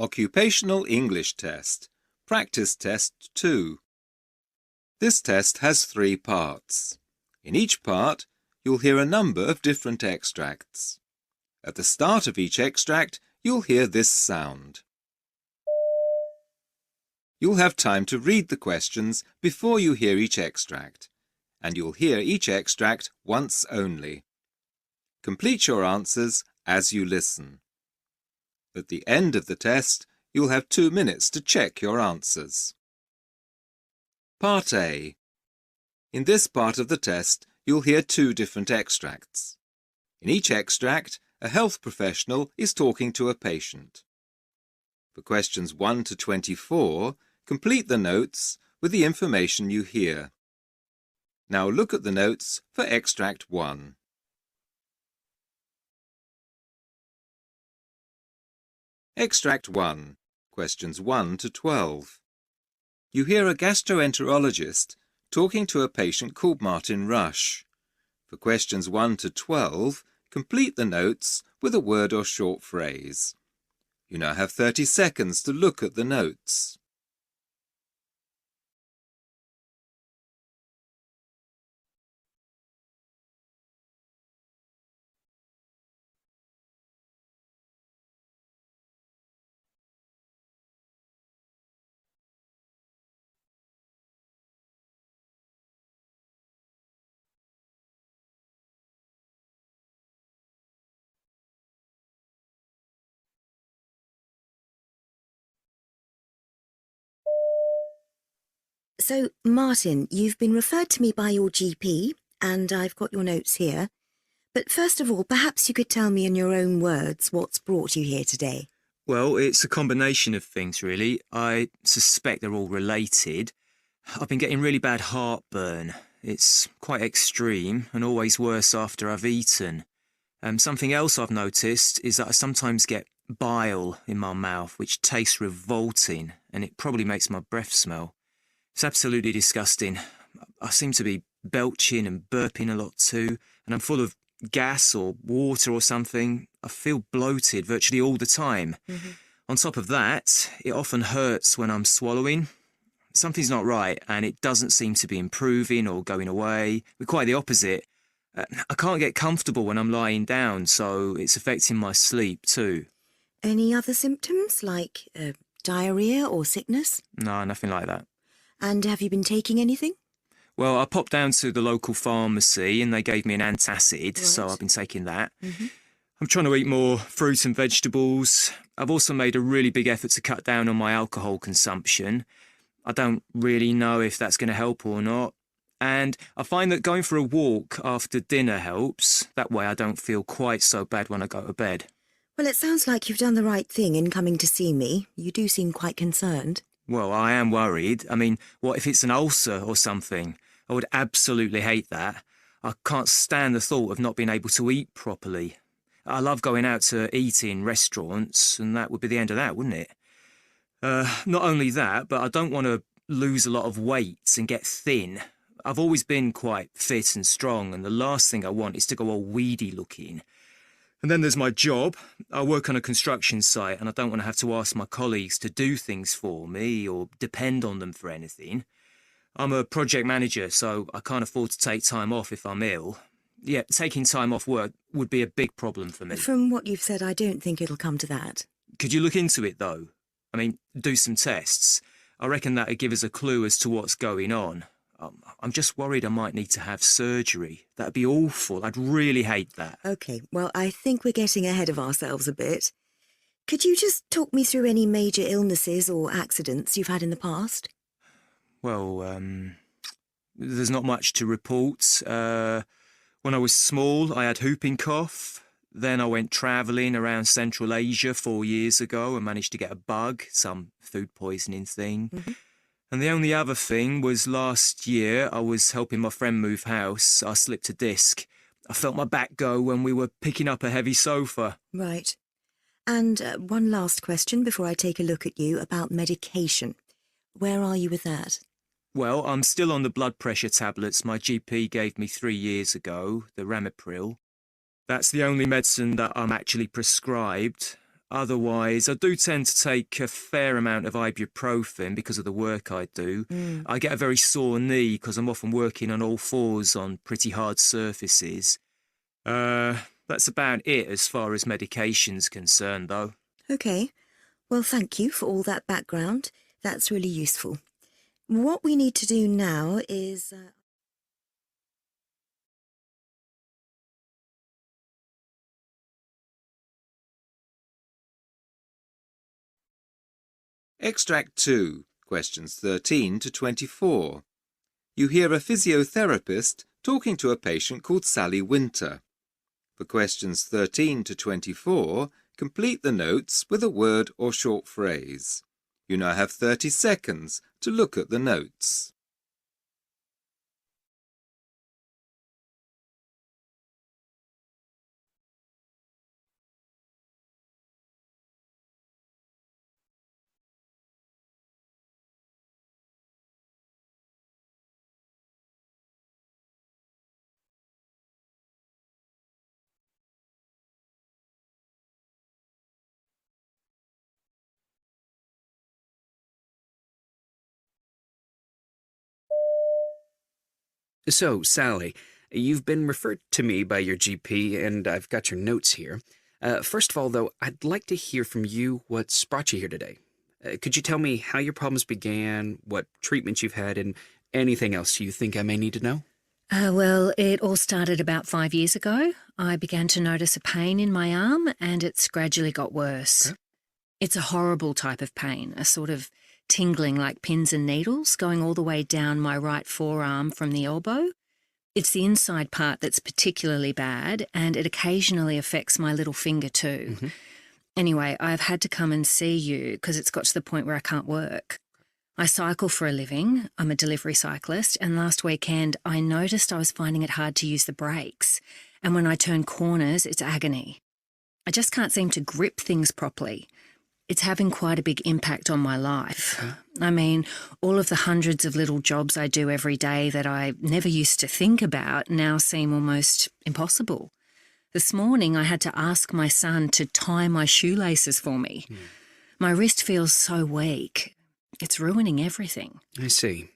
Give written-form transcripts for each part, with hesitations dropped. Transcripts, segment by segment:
Occupational English Test, Practice Test 2. This test has 3 parts. In each part, you'll hear a number of different extracts. At the start of each extract, you'll hear this sound. You'll have time to read the questions before you hear each extract, and you'll hear each extract once only. Complete your answers as you listen. At the end of the test, you'll have 2 minutes to check your answers. Part A. In this part of the test, you'll hear 2 different extracts. In each extract, a health professional is talking to a patient. For questions 1 to 24, complete the notes with the information you hear. Now look at the notes for extract 1. Extract 1, questions 1 to 12. You hear a gastroenterologist talking to a patient called Martin Rush. For questions 1 to 12, complete the notes with a word or short phrase. You now have 30 seconds to look at the notes. So, Martin, you've been referred to me by your GP, and I've got your notes here. But first of all, perhaps you could tell me in your own words what's brought you here today. Well, it's a combination of things, really. I suspect they're all related. I've been getting really bad heartburn. It's quite extreme and always worse after I've eaten. Something else I've noticed is that I sometimes get bile in my mouth, which tastes revolting, and it probably makes my breath smell. It's absolutely disgusting. I seem to be belching and burping a lot too, and I'm full of gas or water or something. I feel bloated virtually all the time. On top of that, it often hurts when I'm swallowing. Something's not right, and it doesn't seem to be improving or going away. We're quite the opposite. I can't get comfortable when I'm lying down, so it's affecting my sleep too. Any other symptoms, like diarrhea or sickness? No, nothing like that. And have you been taking anything? Well, I popped down to the local pharmacy and they gave me an antacid, so I've been taking that. I'm trying to eat more fruit and vegetables. I've also made a really big effort to cut down on my alcohol consumption. I don't really know if that's going to help or not. And I find that going for a walk after dinner helps. That way I don't feel quite so bad when I go to bed. Well, it sounds like you've done the right thing in coming to see me. You do seem quite concerned. Well, I am worried. I mean, what if it's an ulcer or something? I would absolutely hate that. I can't stand the thought of not being able to eat properly. I love going out to eat in restaurants, and that would be the end of that, wouldn't it? Not only that, but I don't want to lose a lot of weight and get thin. I've always been quite fit and strong, and the last thing I want is to go all weedy looking. And then there's my job. I work on a construction site, and I don't want to have to ask my colleagues to do things for me or depend on them for anything. I'm a project manager, so I can't afford to take time off if I'm ill. Yeah, taking time off work would be a big problem for me. From what you've said, I don't think it'll come to that. Could you look into it, though? I mean, do some tests. I reckon that'd give us a clue as to what's going on. I'm just worried I might need to have surgery. That'd be awful. I'd really hate that. OK, well, I think we're getting ahead of ourselves a bit. Could you just talk me through any major illnesses or accidents you've had in the past? Well, there's not much to report. When I was small, I had whooping cough. Then I went travelling around Central Asia 4 years ago and managed to get a bug, some food poisoning thing. And the only other thing was last year I was helping my friend move house. I slipped a disc. I felt my back go when we were picking up a heavy sofa. Right. And one last question before I take a look at you about medication. Where are you with that? Well, I'm still on the blood pressure tablets my GP gave me 3 years ago, the Ramipril. That's the only medicine that I'm actually prescribed. Otherwise, I do tend to take a fair amount of ibuprofen because of the work I do. I get a very sore knee because I'm often working on all fours on pretty hard surfaces. That's about it as far as medication's concerned, though. OK. Well, thank you for all that background. That's really useful. What we need to do now is... Extract 2, questions 13 to 24. You hear a physiotherapist talking to a patient called Sally Winter. For questions 13 to 24, complete the notes with a word or short phrase. You now have 30 seconds to look at the notes. So, Sally, you've been referred to me by your GP, and I've got your notes here. First of all, though, I'd like to hear from you what's brought you here today. Could you tell me how your problems began, what treatments you've had, and anything else you think I may need to know? Well, it all started about 5 years ago. I began to notice a pain in my arm, and it's gradually got worse. Okay. It's a horrible type of pain, a sort of tingling like pins and needles going all the way down my right forearm from the elbow. It's the inside part that's particularly bad, and it occasionally affects my little finger too. Anyway, I've had to come and see you because it's got to the point where I can't work. I cycle for a living. I'm a delivery cyclist, and last weekend I noticed I was finding it hard to use the brakes, and when I turn corners, it's agony. I just can't seem to grip things properly. It's having quite a big impact on my life. I mean, all of the hundreds of little jobs I do every day that I never used to think about now seem almost impossible. This morning I had to ask my son to tie my shoelaces for me. My wrist feels so weak. It's ruining everything. I see.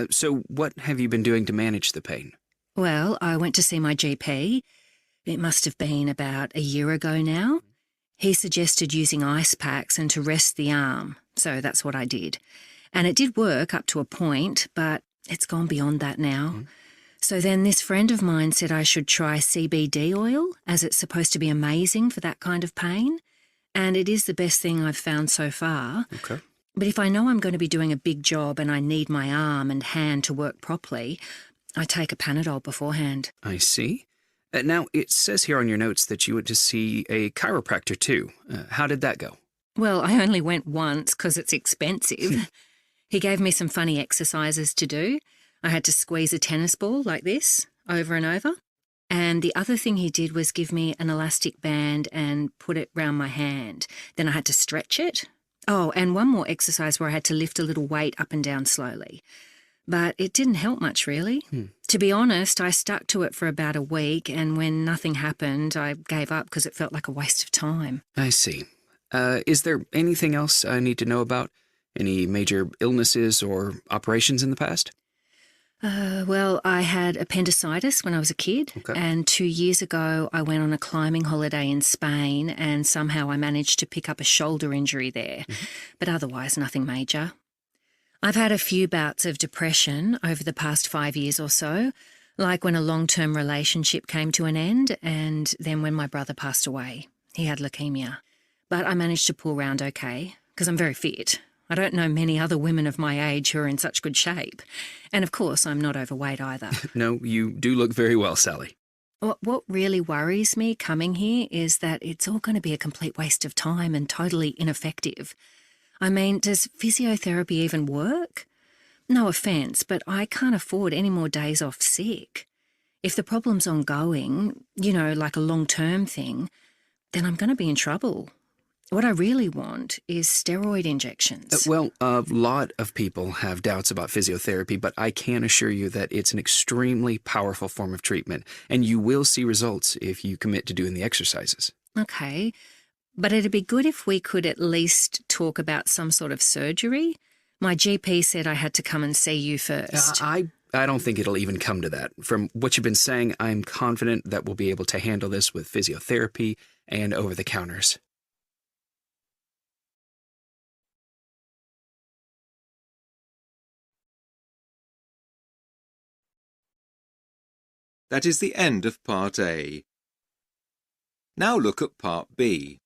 So what have you been doing to manage the pain? Well, I went to see my GP. It must have been about a year ago now. He suggested using ice packs and to rest the arm, so that's what I did. And it did work up to a point, but it's gone beyond that now. So then this friend of mine said I should try CBD oil, as it's supposed to be amazing for that kind of pain. And it is the best thing I've found so far. Okay. But if I know I'm going to be doing a big job and I need my arm and hand to work properly, I take a Panadol beforehand. I see. Now, it says here on your notes that you went to see a chiropractor too. How did that go? Well, I only went once because it's expensive. He gave me some funny exercises to do. I had to squeeze a tennis ball like this over and over. And the other thing he did was give me an elastic band and put it round my hand. Then I had to stretch it. Oh, and one more exercise where I had to lift a little weight up and down slowly. But it didn't help much, really. To be honest, I stuck to it for about a week, and when nothing happened, I gave up because it felt like a waste of time. I see. Is there anything else I need to know about? Any major illnesses or operations in the past? Well, I had appendicitis when I was a kid, and 2 years ago I went on a climbing holiday in Spain, and somehow I managed to pick up a shoulder injury there, but otherwise nothing major. I've had a few bouts of depression over the past 5 years or so, like when a long-term relationship came to an end and then when my brother passed away. He had leukemia. But I managed to pull round okay, because I'm very fit. I don't know many other women of my age who are in such good shape. And of course, I'm not overweight either. No, you do look very well, Sally. What really worries me coming here is that it's all going to be a complete waste of time and totally ineffective. I mean, does physiotherapy even work? No offence, but I can't afford any more days off sick. If the problem's ongoing, like a long-term thing, then I'm going to be in trouble. What I really want is steroid injections. Well, a lot of people have doubts about physiotherapy, but I can assure you that it's an extremely powerful form of treatment, and you will see results if you commit to doing the exercises. Okay, But it'd be good if we could at least talk about some sort of surgery. My GP said I had to come and see you first. I don't think it'll even come to that. From what you've been saying, I'm confident that we'll be able to handle this with physiotherapy and over-the-counters. That is the end of Part A. Now look at Part B.